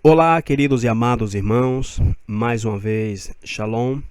Olá, queridos e amados irmãos, mais uma vez, Shalom.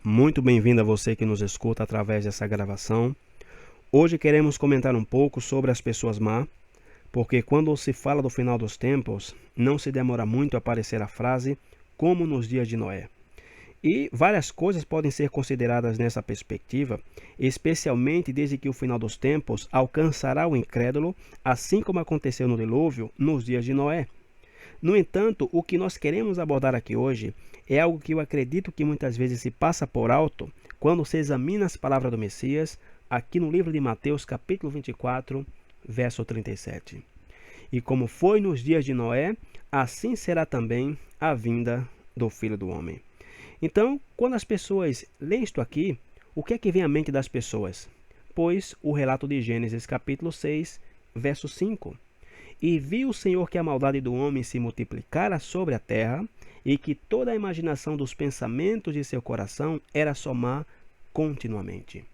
Muito bem-vindo a você que nos escuta através dessa gravação. Hoje queremos comentar um pouco sobre as pessoas má, porque quando se fala do final dos tempos, não se demora muito a aparecer a frase como nos dias de Noé. E várias coisas podem ser consideradas nessa perspectiva, especialmente desde que o final dos tempos alcançará o incrédulo, assim como aconteceu no dilúvio nos dias de Noé. No entanto, o que nós queremos abordar aqui hoje é algo que eu acredito que muitas vezes se passa por alto quando se examina as palavras do Messias, aqui no livro de Mateus, capítulo 24, verso 37. E como foi nos dias de Noé, assim será também a vinda do Filho do Homem. Então, quando as pessoas leem isto aqui, o que é que vem à mente das pessoas? Pois o relato de Gênesis, capítulo 6, verso 5. E viu o Senhor que a maldade do homem se multiplicara sobre a terra, e que toda a imaginação dos pensamentos de seu coração era só má continuamente.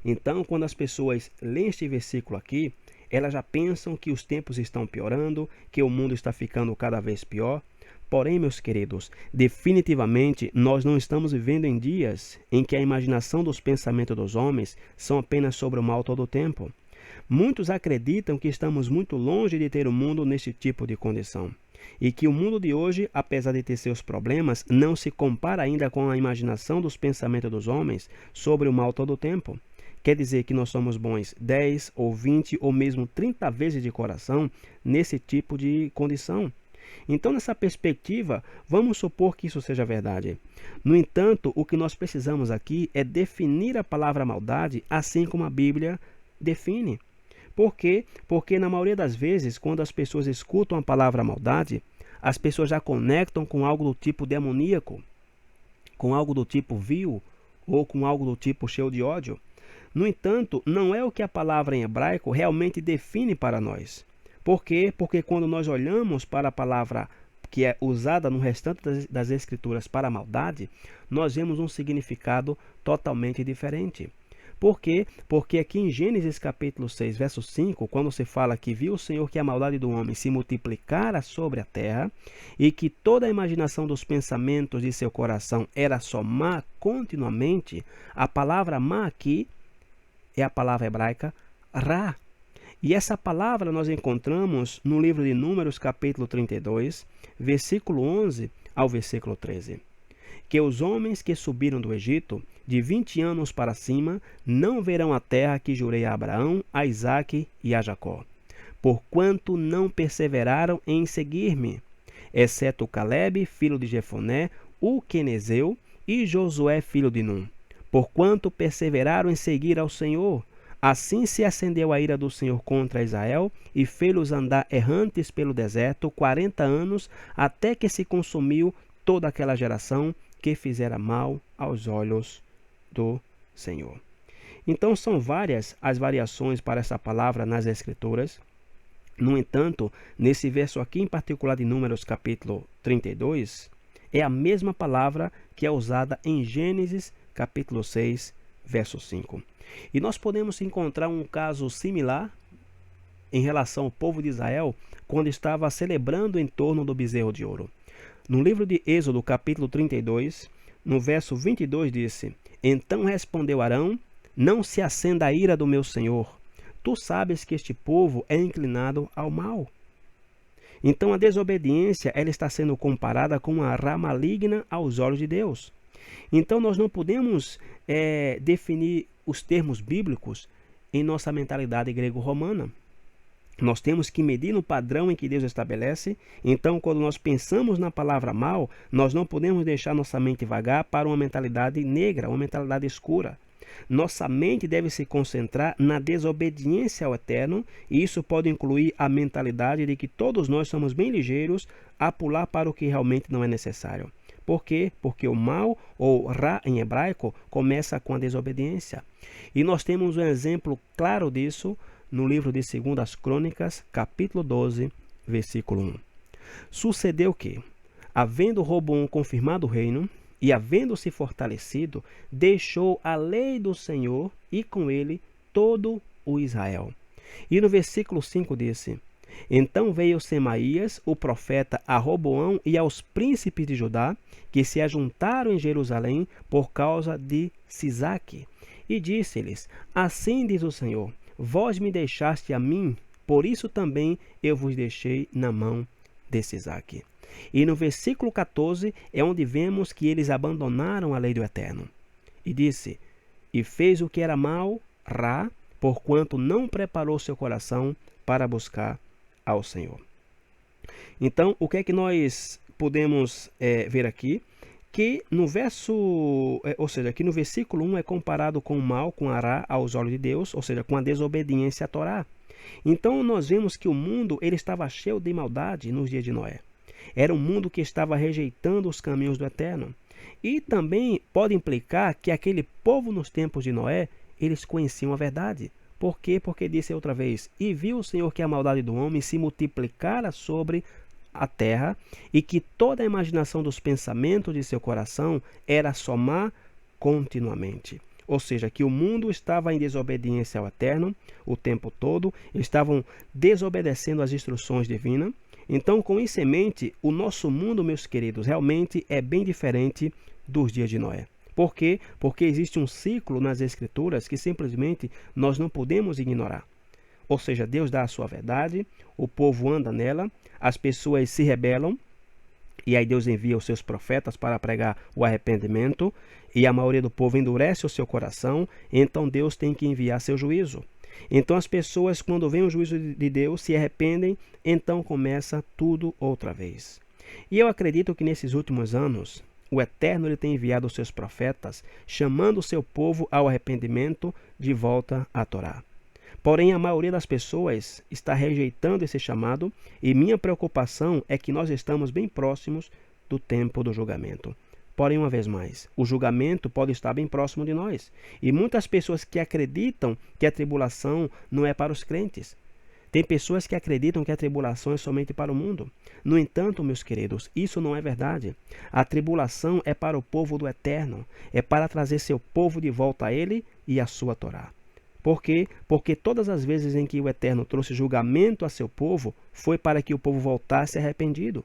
Então, quando as pessoas leem este versículo aqui, elas já pensam que os tempos estão piorando, que o mundo está ficando cada vez pior. Porém, meus queridos, definitivamente nós não estamos vivendo em dias em que a imaginação dos pensamentos dos homens são apenas sobre o mal todo o tempo. Muitos acreditam que estamos muito longe de ter o mundo neste tipo de condição, e que o mundo de hoje, apesar de ter seus problemas, não se compara ainda com a imaginação dos pensamentos dos homens sobre o mal todo o tempo. Quer dizer que nós somos bons 10 ou 20 ou mesmo 30 vezes de coração nesse tipo de condição. Então, nessa perspectiva, vamos supor que isso seja verdade. No entanto, o que nós precisamos aqui é definir a palavra maldade assim como a Bíblia define. Por quê? Porque na maioria das vezes, quando as pessoas escutam a palavra maldade, as pessoas já conectam com algo do tipo demoníaco, com algo do tipo vil, ou com algo do tipo cheio de ódio. No entanto, não é o que a palavra em hebraico realmente define para nós. Por quê? Porque quando nós olhamos para a palavra que é usada no restante das escrituras para a maldade, nós vemos um significado totalmente diferente. Por quê? Porque aqui em Gênesis capítulo 6, verso 5, quando se fala que viu o Senhor que a maldade do homem se multiplicara sobre a terra, e que toda a imaginação dos pensamentos de seu coração era só má continuamente, a palavra má aqui é a palavra hebraica ra. E essa palavra nós encontramos no livro de Números capítulo 32, versículo 11 ao versículo 13. Que os homens que subiram do Egito, de 20 anos para cima, não verão a terra que jurei a Abraão, a Isaque e a Jacó, porquanto não perseveraram em seguir-me, exceto Calebe, filho de Jefoné, o quenezeu, e Josué, filho de Num, porquanto perseveraram em seguir ao Senhor. Assim se acendeu a ira do Senhor contra Israel, e fê-los andar errantes pelo deserto 40 anos, até que se consumiu toda aquela geração que fizera mal aos olhos do Senhor. Então são várias as variações para essa palavra nas Escrituras. No entanto, nesse verso aqui em particular de Números capítulo 32, é a mesma palavra que é usada em Gênesis capítulo 6, verso 5. E nós podemos encontrar um caso similar em relação ao povo de Israel quando estava celebrando em torno do bezerro de ouro. No livro de Êxodo, capítulo 32, no verso 22, disse: Então respondeu Arão: Não se acenda a ira do meu senhor. Tu sabes que este povo é inclinado ao mal. Então a desobediência ela está sendo comparada com uma rã maligna aos olhos de Deus. Então nós não podemos definir os termos bíblicos em nossa mentalidade grego-romana. Nós temos que medir no padrão em que Deus estabelece. Então, quando nós pensamos na palavra mal, nós não podemos deixar nossa mente vagar para uma mentalidade negra, uma mentalidade escura. Nossa mente deve se concentrar na desobediência ao Eterno, e isso pode incluir a mentalidade de que todos nós somos bem ligeiros a pular para o que realmente não é necessário. Por quê? Porque o mal, ou ra em hebraico, começa com a desobediência. E nós temos um exemplo claro disso no livro de 2 Crônicas, capítulo 12, versículo 1. Sucedeu que, havendo Roboam confirmado o reino, e havendo-se fortalecido, deixou a lei do Senhor, e com ele todo o Israel. E no versículo 5 disse: Então veio Semaías, o profeta, a Roboão e aos príncipes de Judá, que se ajuntaram em Jerusalém por causa de Sisaque, e disse-lhes: Assim diz o Senhor, vós me deixaste a mim, por isso também eu vos deixei na mão de Sisaque. E no versículo 14 é onde vemos que eles abandonaram a lei do Eterno. E disse: E fez o que era mal, Rá, porquanto não preparou seu coração para buscar ao Senhor. Então, o que é que nós podemos ver aqui? Que no aqui no versículo 1 é comparado com o mal, com Ará aos olhos de Deus, ou seja, com a desobediência à Torá. Então nós vemos que o mundo ele estava cheio de maldade nos dias de Noé. Era um mundo que estava rejeitando os caminhos do Eterno. E também pode implicar que aquele povo nos tempos de Noé, eles conheciam a verdade. Por quê? Porque disse outra vez: E viu o Senhor que a maldade do homem se multiplicara sobre a terra, e que toda a imaginação dos pensamentos de seu coração era somar continuamente. Ou seja, que o mundo estava em desobediência ao Eterno o tempo todo, estavam desobedecendo às instruções divinas. Então, com isso em mente, o nosso mundo, meus queridos, realmente é bem diferente dos dias de Noé. Por quê? Porque existe um ciclo nas Escrituras que simplesmente nós não podemos ignorar. Ou seja, Deus dá a sua verdade, o povo anda nela, as pessoas se rebelam, e aí Deus envia os seus profetas para pregar o arrependimento, e a maioria do povo endurece o seu coração, então Deus tem que enviar seu juízo. Então as pessoas, quando vem o juízo de Deus, se arrependem, então começa tudo outra vez. E eu acredito que nesses últimos anos, o Eterno ele tem enviado os seus profetas, chamando o seu povo ao arrependimento de volta à Torá. Porém, a maioria das pessoas está rejeitando esse chamado, e minha preocupação é que nós estamos bem próximos do tempo do julgamento. Porém, uma vez mais, o julgamento pode estar bem próximo de nós. E muitas pessoas que acreditam que a tribulação não é para os crentes. Tem pessoas que acreditam que a tribulação é somente para o mundo. No entanto, meus queridos, isso não é verdade. A tribulação é para o povo do Eterno, é para trazer seu povo de volta a ele e a sua Torá. Por quê? Porque todas as vezes em que o Eterno trouxe julgamento a seu povo, foi para que o povo voltasse arrependido.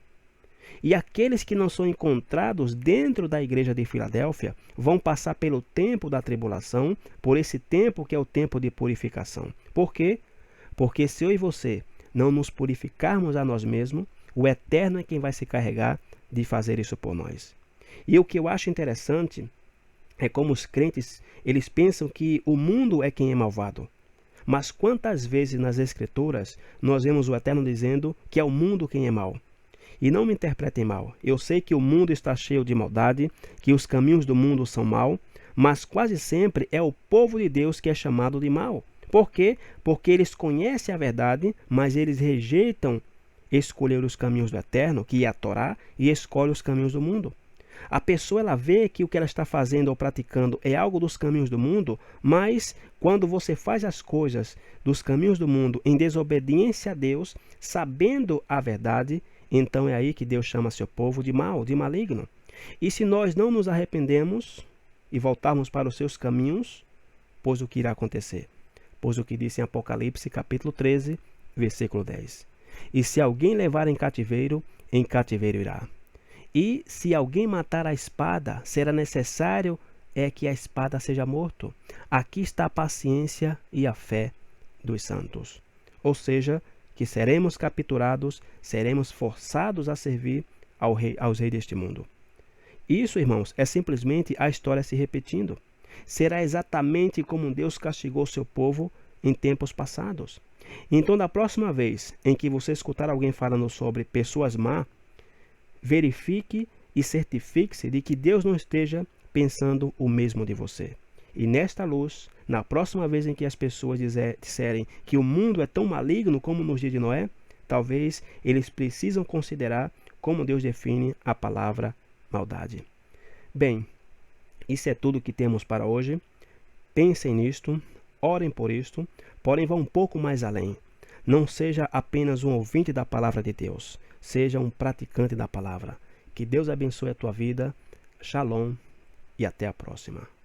E aqueles que não são encontrados dentro da igreja de Filadélfia vão passar pelo tempo da tribulação, por esse tempo que é o tempo de purificação. Por quê? Porque se eu e você não nos purificarmos a nós mesmos, o Eterno é quem vai se carregar de fazer isso por nós. E o que eu acho interessante é como os crentes, eles pensam que o mundo é quem é malvado. Mas quantas vezes nas Escrituras nós vemos o Eterno dizendo que é o mundo quem é mau? E não me interpretem mal, eu sei que o mundo está cheio de maldade, que os caminhos do mundo são mau, mas quase sempre é o povo de Deus que é chamado de mau. Por quê? Porque eles conhecem a verdade, mas eles rejeitam escolher os caminhos do Eterno, que é a Torá, e escolhem os caminhos do mundo. A pessoa ela vê que o que ela está fazendo ou praticando é algo dos caminhos do mundo, mas quando você faz as coisas dos caminhos do mundo em desobediência a Deus, sabendo a verdade, então é aí que Deus chama seu povo de mau, de maligno. E se nós não nos arrependemos e voltarmos para os seus caminhos, pois o que irá acontecer? Pois o que disse em Apocalipse capítulo 13, versículo 10. E se alguém levar em cativeiro irá. E se alguém matar a espada, será necessário que a espada seja morto. Aqui está a paciência e a fé dos santos. Ou seja, que seremos capturados, seremos forçados a servir aos reis deste mundo. Isso, irmãos, é simplesmente a história se repetindo. Será exatamente como Deus castigou seu povo em tempos passados. Então, da próxima vez em que você escutar alguém falando sobre pessoas más, verifique e certifique-se de que Deus não esteja pensando o mesmo de você. E nesta luz, na próxima vez em que as pessoas disserem que o mundo é tão maligno como nos dias de Noé, talvez eles precisam considerar como Deus define a palavra maldade. Bem, isso é tudo que temos para hoje. Pensem nisto, orem por isto, porém vá um pouco mais além. Não seja apenas um ouvinte da palavra de Deus, seja um praticante da palavra. Que Deus abençoe a tua vida. Shalom e até a próxima.